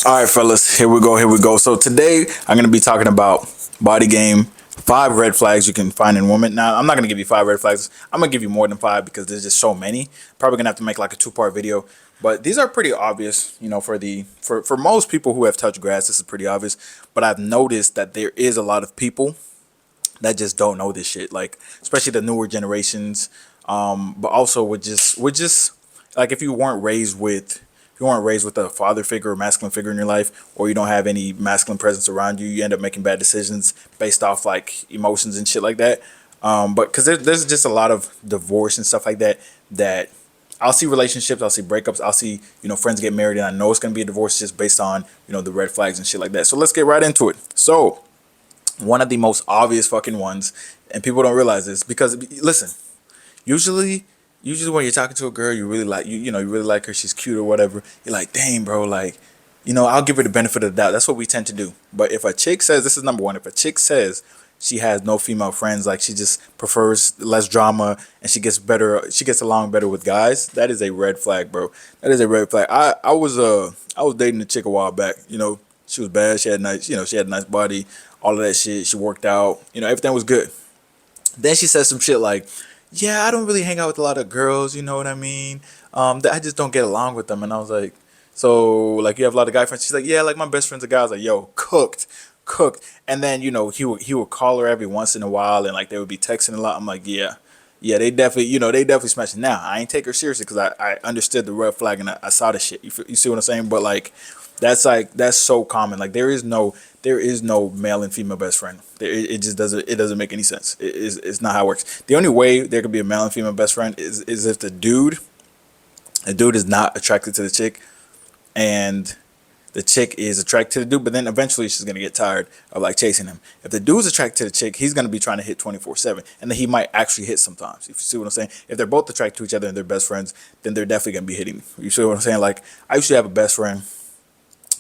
All right, fellas, here we go. Here we go. So today I'm going to be talking about body game, 5 red flags you can find in women. Now, I'm not going to give you 5 red flags. I'm going to give you more than 5 because there's just so many. Probably going to have to make like a 2-part video. But these are pretty obvious, for most people who have touched grass, this is pretty obvious. But I've noticed that there is a lot of people that just don't know this shit. Like especially the newer generations. But also with just like if you weren't raised with a father figure or masculine figure in your life, or you don't have any masculine presence around you, you end up making bad decisions based off like emotions and shit like that. But because there's just a lot of divorce and stuff like that I'll see relationships, I'll see breakups, I'll see friends get married, and I know it's gonna be a divorce just based on the red flags and shit like that. So let's get right into it. So one of the most obvious fucking ones, and people don't realize this because listen, usually usually when you're talking to a girl you really like you really like her, she's cute or whatever, you're like, dang bro, like I'll give her the benefit of the doubt. That's what we tend to do. But if a chick says, this is number one, if a chick says she has no female friends, like she just prefers less drama and she gets along better with guys, that is a red flag, bro. That is a red flag. I was dating a chick a while back. She was bad, she had nice, she had a nice body, all of that shit, she worked out, everything was good. Then she says some shit like, "Yeah, I don't really hang out with a lot of girls. You know what I mean? I just don't get along with them." And I was like, "So, like, you have a lot of guy friends?" She's like, "Yeah, like my best friend's a guy." I was like, "Yo, cooked, cooked." And then he would call her every once in a while, and like they would be texting a lot. I'm like, "Yeah, yeah, they definitely smashing." Now I ain't take her seriously because I understood the red flag and I saw the shit. You see what I'm saying? But that's so common. Like there is no male and female best friend. It just doesn't make any sense. It's not how it works. The only way there could be a male and female best friend is if the dude is not attracted to the chick, and the chick is attracted to the dude, but then eventually she's gonna get tired of like chasing him. If the dude's attracted to the chick, he's gonna be trying to hit 24/7, and then he might actually hit sometimes. If you see what I'm saying? If they're both attracted to each other and they're best friends, then they're definitely gonna be hitting. You see what I'm saying? Like I used to have a best friend.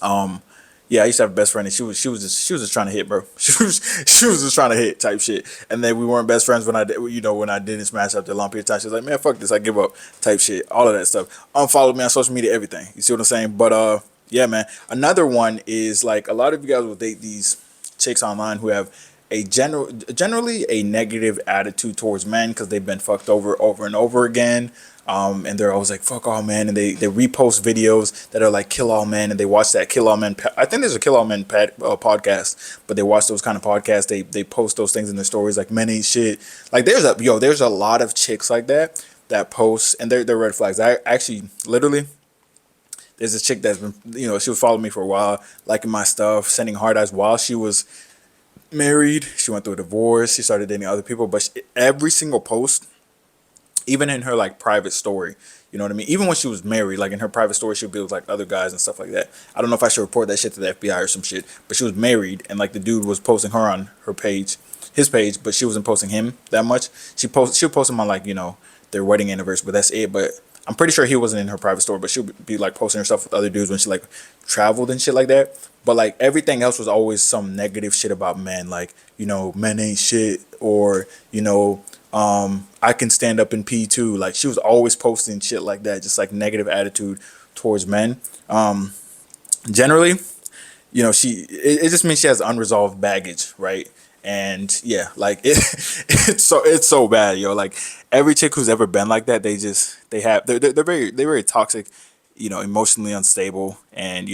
Um, yeah, I used to have a best friend, and she was just trying to hit, bro. She was just trying to hit type shit. And then we weren't best friends when I didn't smash after a long period of time. She was like, "Man, fuck this, I give up," type shit. All of that stuff. Unfollowed me on social media, everything. You see what I'm saying? But yeah, man. Another one is like a lot of you guys will date these chicks online who have generally a negative attitude towards men because they've been fucked over and over again. And they're always like, "Fuck all men," and they repost videos that are like "kill all men," and they watch that "kill all men." I think there's a "kill all men" podcast, but they watch those kind of podcasts. They post those things in their stories like men ain't shit. Like there's a lot of chicks like that post, and they're red flags. I actually literally, there's a chick that's been, she was following me for a while, liking my stuff, sending hard eyes while she was married. She went through a divorce. She started dating other people, but every single post, even in her like private story, you know what I mean? Even when she was married, like in her private story, she would be with like other guys and stuff like that. I don't know if I should report that shit to the FBI or some shit, but she was married, and like the dude was posting her on her page, his page, but she wasn't posting him that much. She would post him on like their wedding anniversary, but that's it. But I'm pretty sure he wasn't in her private story, but she would be like posting her stuff with other dudes when she like traveled and shit like that. But like everything else was always some negative shit about men, like men ain't shit, or I can stand up and pee too. Like she was always posting shit like that, just like negative attitude towards men. Generally, it just means she has unresolved baggage, right? And yeah, like it's so bad, yo. Like every chick who's ever been like that, they're very toxic, emotionally unstable, and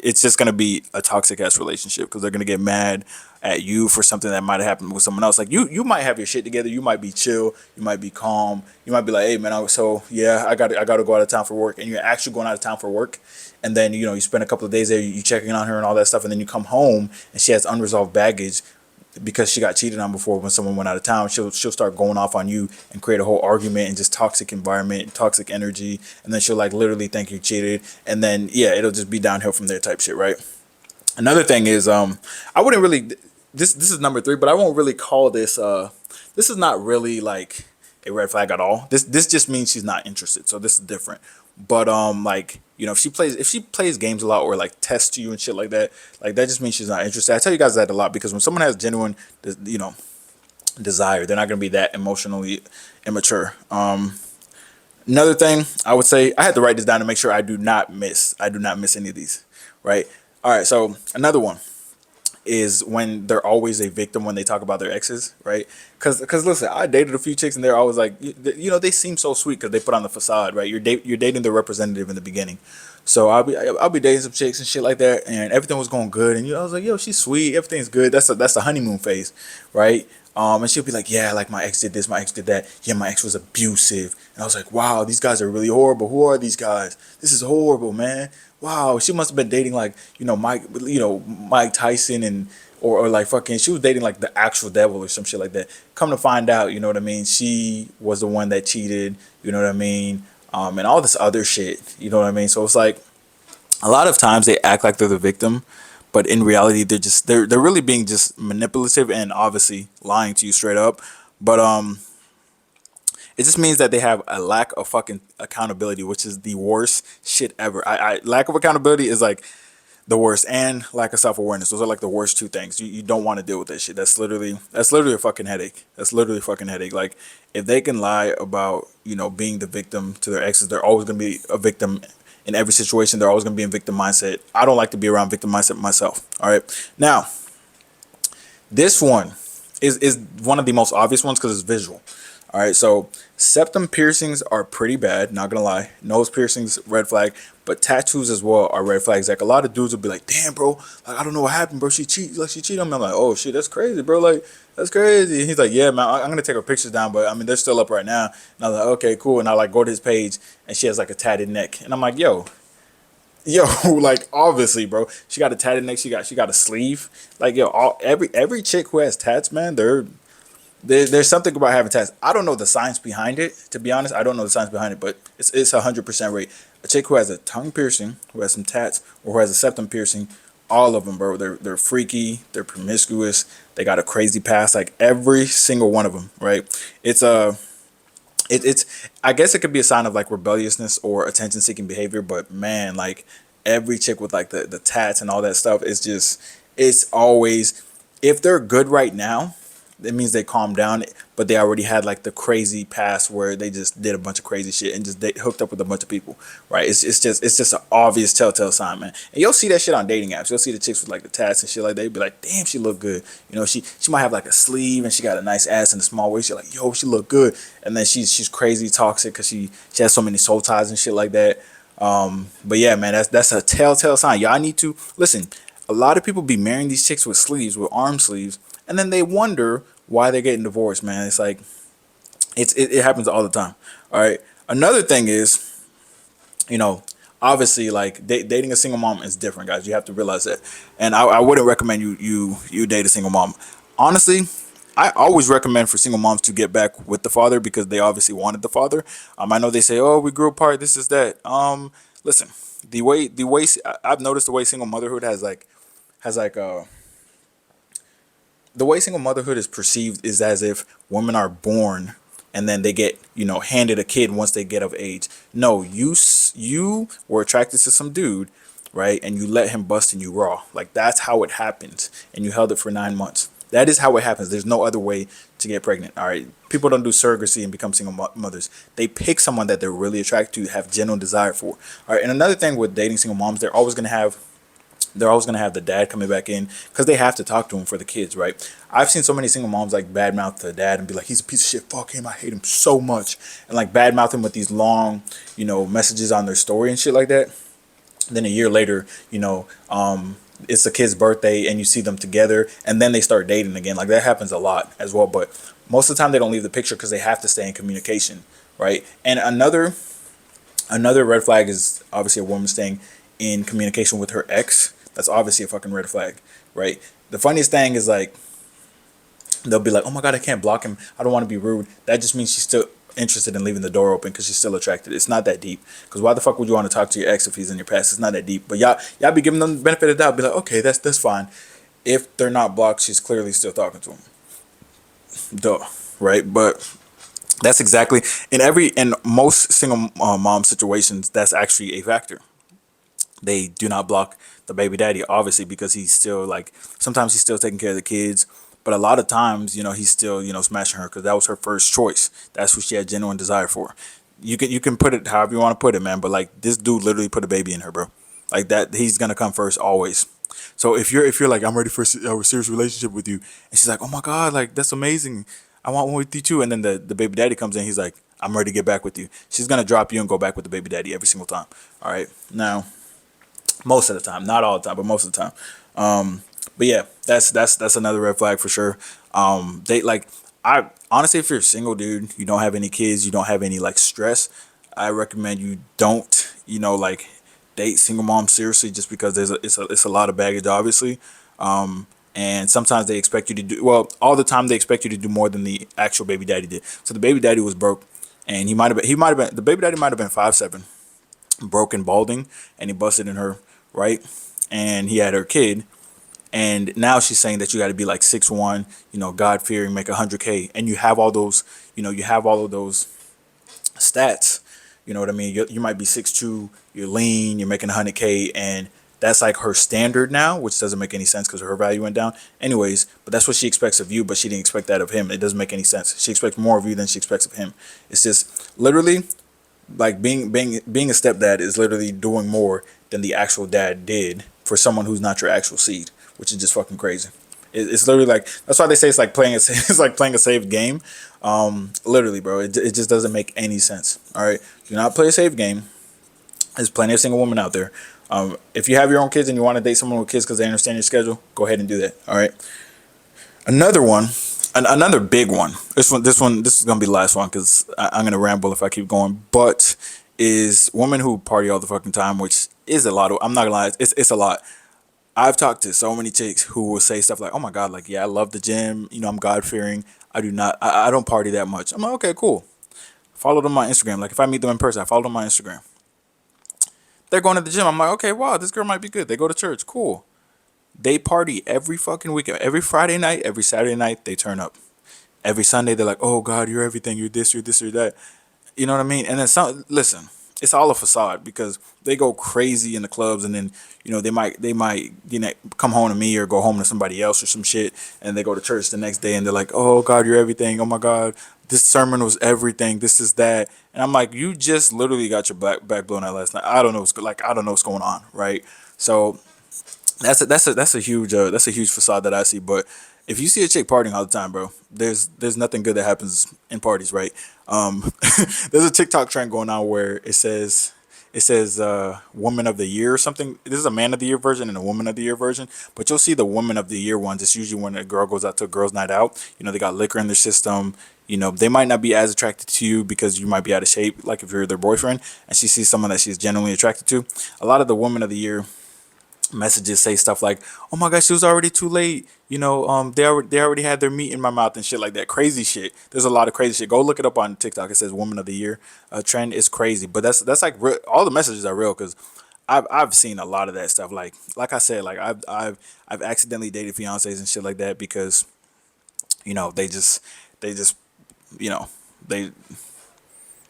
it's just gonna be a toxic ass relationship because they're gonna get mad at you for something that might have happened with someone else. Like you might have your shit together, you might be chill, you might be calm, you might be like, "Hey man, so yeah, I got to go out of town for work," and you're actually going out of town for work, and then you spend a couple of days there, you checking on her and all that stuff, and then you come home and she has unresolved baggage because she got cheated on before when someone went out of town. She'll start going off on you and create a whole argument and just toxic environment, toxic energy, and then she'll like literally think you cheated, and then yeah, it'll just be downhill from there type shit, right? Another thing is I wouldn't really, this is number 3, but I won't really call this this is not really like a red flag at all. This just means she's not interested, so this is different. But like if she plays games a lot or like tests you and shit like that just means she's not interested. I tell you guys that a lot because when someone has genuine desire, they're not going to be that emotionally immature. Another thing I would say, I had to write this down to make sure I do not miss any of these, right? All right, so another one is when they're always a victim when they talk about their exes, right? Because listen, I dated a few chicks and they're always like, they seem so sweet because they put on the facade, right? You're dating the representative in the beginning, so I'll be dating some chicks and shit like that, and everything was going good, and I was like, yo, she's sweet, everything's good. That's the honeymoon phase, right? And she'll be like, yeah, like my ex did this, my ex did that. Yeah, my ex was abusive, and I was like, wow, these guys are really horrible. Who are these guys? This is horrible, man. Wow, she must have been dating like Mike Tyson and or like fucking. She was dating like the actual devil or some shit like that. Come to find out, you know what I mean? She was the one that cheated. You know what I mean? And all this other shit. You know what I mean? So it's like a lot of times they act like they're the victim, but in reality they're really being just manipulative and obviously lying to you straight up. But it just means that they have a lack of fucking accountability, which is the worst shit ever. I lack of accountability is like the worst, and lack of self awareness. Those are like the worst two things. You don't want to deal with that shit. That's literally a fucking headache. That's literally a fucking headache. Like if they can lie about being the victim to their exes, they're always gonna be a victim in every situation. They're always gonna be in victim mindset. I don't like to be around victim mindset myself. All right, now this one is one of the most obvious ones because it's visual. All right, so septum piercings are pretty bad. Not gonna lie, nose piercings red flag, but tattoos as well are red flags. Like a lot of dudes will be like, "Damn, bro, like I don't know what happened, bro. She cheated on me." I'm like, "Oh shit, that's crazy, bro. Like that's crazy." And he's like, "Yeah, man, I'm gonna take her pictures down, but I mean they're still up right now." And I was like, "Okay, cool." And I like go to his page, and she has like a tatted neck, and I'm like, yo, like obviously, bro, she got a tatted neck. She got a sleeve. Like yo, every chick who has tats, man, there's something about having tats. I don't know the science behind it. To be honest, I don't know the science behind it, but it's 100% rate. A chick who has a tongue piercing, who has some tats, or who has a septum piercing, all of them, bro. They're freaky. They're promiscuous. They got a crazy past. Like every single one of them, right? It's a it's I guess it could be a sign of like rebelliousness or attention seeking behavior, but man, like every chick with like the tats and all that stuff is just it's always, if they're good right now, it means they calmed down, but they already had like the crazy past where they just did a bunch of crazy shit and just they hooked up with a bunch of people, right? It's just an obvious telltale sign, man. And you'll see that shit on dating apps. You'll see the chicks with like the tats and shit like that. You'll be like, damn, she look good. She might have like a sleeve and she got a nice ass and a small waist. You're like, yo, she look good. And then she's crazy toxic because she has so many soul ties and shit like that. But yeah, man, that's a telltale sign. Y'all need to listen. A lot of people be marrying these chicks with sleeves, with arm sleeves, and then they wonder why they're getting divorced, man. It's like it happens all the time. All right. Another thing is, you know, obviously, like dating a single mom is different, guys. You have to realize that. And I wouldn't recommend you date a single mom. Honestly, I always recommend for single moms to get back with the father because they obviously wanted the father. I know they say, "Oh, we grew apart. This is that." Listen, the way I've noticed the way single motherhood has like the way single motherhood is perceived is as if women are born and then they get handed a kid once they get of age. No, you were attracted to some dude, right? And you let him bust in you raw. Like that's how it happens, and you held it for 9 months. That is how it happens. There's no other way to get pregnant. All right, people don't do surrogacy and become single mothers. They pick someone that they're really attracted to, have genuine desire for. All right, and another thing with dating single moms, they're always gonna have the dad coming back in because they have to talk to him for the kids, right? I've seen so many single moms like badmouth the dad and be like, "He's a piece of shit. Fuck him. I hate him so much," and like badmouth him with these long, messages on their story and shit like that. Then a year later, it's the kid's birthday and you see them together, and then they start dating again. Like that happens a lot as well, but most of the time they don't leave the picture because they have to stay in communication, right? And another red flag is obviously a woman staying in communication with her ex. That's obviously a fucking red flag, right? The funniest thing is like they'll be like, "Oh my god, I can't block him. I don't want to be rude." That just means she's still interested in leaving the door open because she's still attracted. It's not that deep. Because why the fuck would you want to talk to your ex if he's in your past? It's not that deep. But y'all be giving them the benefit of the doubt. Be like, okay, that's fine. If they're not blocked, she's clearly still talking to him. Duh, right? But that's exactly in most single mom situations. That's actually a factor. They do not block the baby daddy, obviously, because he's still like sometimes he's still taking care of the kids, but a lot of times he's still smashing her because that was her first choice. That's who she had genuine desire for. you can put it however you want to put it, man. But like this dude literally put a baby in her, bro. Like that, he's gonna come first always. So if you're like, I'm ready for a serious relationship with you, and she's like, oh my god, like that's amazing, I want one with you too. And then the baby daddy comes in, he's like, I'm ready to get back with you. She's gonna drop you and go back with the baby daddy every single time. All right, now most of the time, not all the time, but most of the time. But yeah, that's another red flag for sure. They like I honestly, if you're a single dude, you don't have any kids, you don't have any like stress, I recommend you don't like date single mom seriously, just because it's a lot of baggage, obviously. And sometimes they expect you to do well. All the time they expect you to do more than the actual baby daddy did. So the baby daddy was broke, and he might have been the baby daddy might have been 5'7", broke and balding, and he busted in her, right? And he had her kid, and now she's saying that you got to be like 6'1", God fearing, make 100K, and you have all those, you have all of those stats. You know what I mean? You might be 6'2", you're lean, you're making 100K, and that's like her standard now, which doesn't make any sense because her value went down. Anyways, but that's what she expects of you, but she didn't expect that of him. It doesn't make any sense. She expects more of you than she expects of him. It's just literally like being a stepdad is literally doing more than the actual dad did for someone who's not your actual seed, which is just fucking crazy. It's literally like, that's why they say it's like playing it's like playing a safe game. Literally, bro, it just doesn't make any sense. All right, do not play a safe game. There's plenty of single women out there. If you have your own kids and you want to date someone with kids because they understand your schedule, go ahead and do that. All right. Another one, another big one. This is gonna be the last one because I'm gonna ramble if I keep going. But is women who party all the fucking time, which is a lot. I'm not gonna lie, it's a lot. I've talked to so many chicks who will say stuff like, "Oh my god, like yeah, I love the gym. I'm God fearing. I do not. I don't party that much." I'm like, okay, cool. Follow them on Instagram. Like if I meet them in person, I follow them on Instagram. They're going to the gym. I'm like, okay, wow, this girl might be good. They go to church, cool. They party every fucking weekend. Every Friday night, every Saturday night, they turn up. Every Sunday, they're like, "Oh God, you're everything. You're this, you're that." You know what I mean? And then some. Listen, it's all a facade because they go crazy in the clubs, and then they might come home to me or go home to somebody else or some shit, and they go to church the next day, and they're like, "Oh God, you're everything. Oh my God, this sermon was everything. This is that." And I'm like, "You just literally got your back blown out last night. I don't know I don't know what's going on, right?" So that's a huge facade that I see. But if you see a chick partying all the time, bro, there's nothing good that happens in parties, right? There's a TikTok trend going on where it says woman of the year or something. This is a man of the year version and a woman of the year version, but you'll see the woman of the year ones. It's usually when a girl goes out to a girls' night out. They got liquor in their system. They might not be as attracted to you because you might be out of shape, like if you're their boyfriend, and she sees someone that she's genuinely attracted to. A lot of the women of the year messages say stuff like, "Oh my gosh, it was already too late. They already had their meat in my mouth and shit like that." Crazy shit. There's a lot of crazy shit. Go look it up on TikTok. It says "Woman of the Year" trend. Is crazy, but that's like all the messages are real because I've seen a lot of that stuff. Like I said, like I've accidentally dated fiancés and shit like that because they just you know they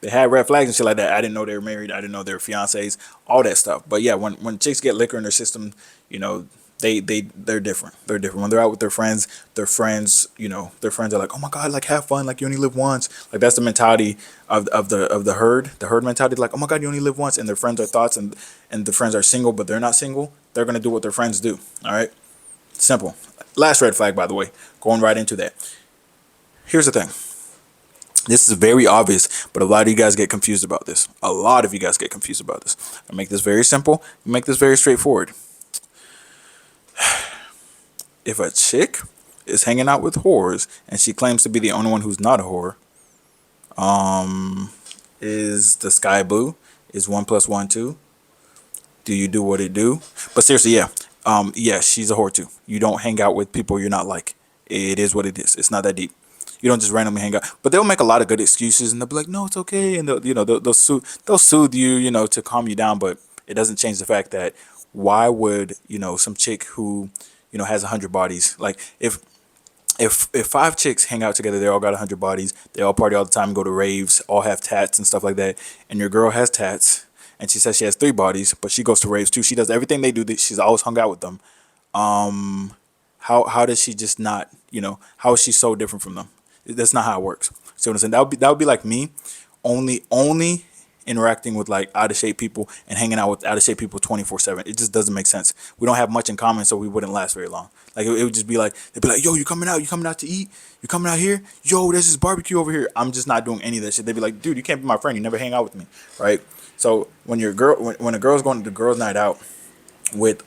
they had red flags and shit like that. I didn't know they were married. I didn't know they were fiancés, all that stuff. But yeah, when chicks get liquor in their system, you know, they're different. They're different. When they're out with their friends are like, "Oh my God, like have fun, like you only live once." Like that's the mentality of the herd mentality. Like, "Oh my God, you only live once," and their friends are thoughts, and the friends are single, but they're not single. They're gonna do what their friends do. All right, simple. Last red flag, by the way, going right into that. Here's the thing. This is very obvious, but a lot of you guys get confused about this. A lot of you guys get confused about this. I make this very simple. I make this very straightforward. If a chick is hanging out with whores and she claims to be the only one who's not a whore, is the sky blue? Is one plus one two? Do you do what it do? But seriously, yeah. Yeah, she's a whore too. You don't hang out with people you're not like. It is what it is. It's not that deep. You don't just randomly hang out. But they'll make a lot of good excuses and they'll be like, "No, it's okay," and they'll soothe you, to calm you down. But it doesn't change the fact that why would some chick who has 100 bodies, like if five chicks hang out together, they all got 100 bodies, they all party all the time, go to raves, all have tats and stuff like that, and your girl has tats, and she says she has 3 bodies, but she goes to raves too. She does everything they do. She's always hung out with them. How does she just not? How is she so different from them? That's not how it works. See what I'm saying? That would be like me only interacting with like out of shape people and hanging out with out of shape people 24/7. It just doesn't make sense. We don't have much in common, so we wouldn't last very long. Like it would just be like they'd be like, "Yo, you coming out? You coming out to eat? You coming out here? Yo, there's this barbecue over here." I'm just not doing any of that shit. They'd be like, "Dude, you can't be my friend. You never hang out with me, right?" So when a girl's going to the girls' night out with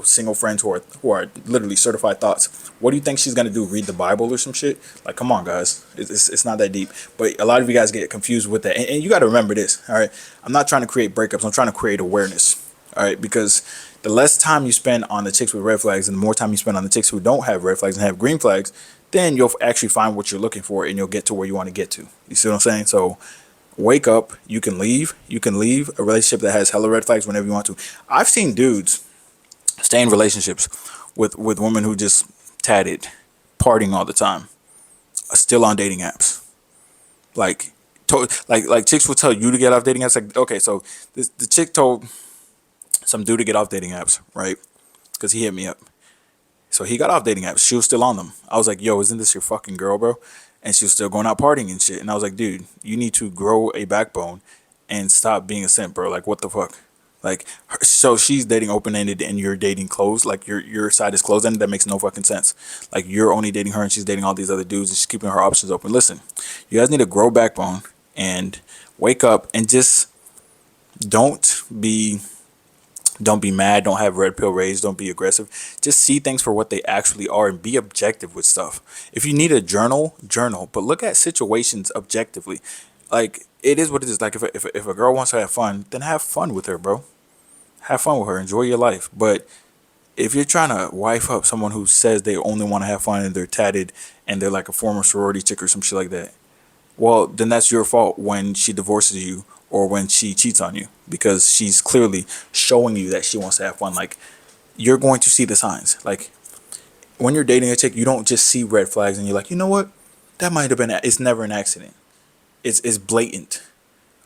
single friends who are literally certified thoughts, what do you think she's gonna do? Read the Bible or some shit? Like, come on, guys, it's not that deep. But a lot of you guys get confused with that, and you got to remember this. All right, I'm not trying to create breakups. I'm trying to create awareness. All right, because the less time you spend on the chicks with red flags and the more time you spend on the chicks who don't have red flags and have green flags, then you'll actually find what you're looking for and you'll get to where you want to get to. You see what I'm saying? So wake up. You can leave. You can leave a relationship that has hella red flags whenever you want to. I've seen dudes stay in relationships with women who just tatted, partying all the time, still on dating apps. Like, like chicks will tell you to get off dating apps. Like, okay, so the chick told some dude to get off dating apps, right? Because he hit me up. So he got off dating apps. She was still on them. I was like, yo, isn't this your fucking girl, bro? And she was still going out partying and shit. And I was like, dude, you need to grow a backbone and stop being a simp, bro. Like, what the fuck? Like, so she's dating open ended and you're dating closed. Like, your side is closed ended. That makes no fucking sense. Like, you're only dating her and she's dating all these other dudes and she's keeping her options open. Listen, you guys need to grow backbone and wake up and just don't be don't be mad. Don't have red pill raised. Don't be aggressive. Just see things for what they actually are and be objective with stuff. If you need a journal, journal. But look at situations objectively. Like, it is what it is. Like, if a girl wants to have fun, then have fun with her, bro. Have fun with her. Enjoy your life. But if you're trying to wife up someone who says they only want to have fun and they're tatted and they're like a former sorority chick or some shit like that, well, then that's your fault when she divorces you or when she cheats on you because she's clearly showing you that she wants to have fun. Like, you're going to see the signs. Like, when you're dating a chick, you don't just see red flags and you're like, you know what? That might have been, it's never an accident. It's blatant.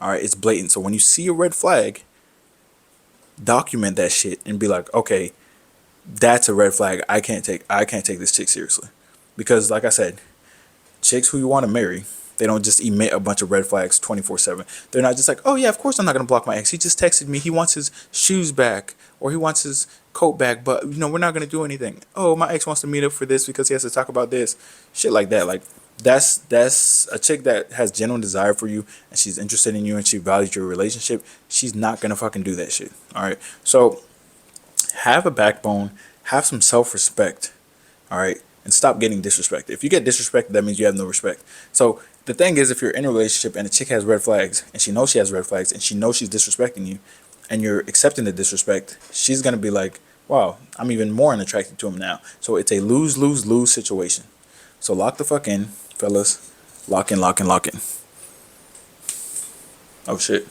All right, it's blatant. So when you see a red flag, document that shit and be like, okay, that's a red flag. I can't take this chick seriously. Because like I said, chicks who you want to marry, they don't just emit a bunch of red flags 24/7. They're not just like, oh yeah, of course I'm not gonna block my ex. He just texted me. He wants his shoes back or he wants his coat back, but we're not gonna do anything. Oh, my ex wants to meet up for this because he has to talk about this, shit like that. Like, that's a chick that has genuine desire for you and she's interested in you and she values your relationship. She's not gonna fucking do that shit. All right, so have a backbone, have some self-respect. All right, and stop getting disrespected. If you get disrespected, that means you have no respect. So the thing is, if you're in a relationship and a chick has red flags and she knows she has red flags and she knows she's disrespecting you and you're accepting the disrespect, she's gonna be like, wow, I'm even more unattracted to him now. So it's a lose lose lose situation. So lock the fuck in, fellas. Lock in, lock in, lock in. Oh shit.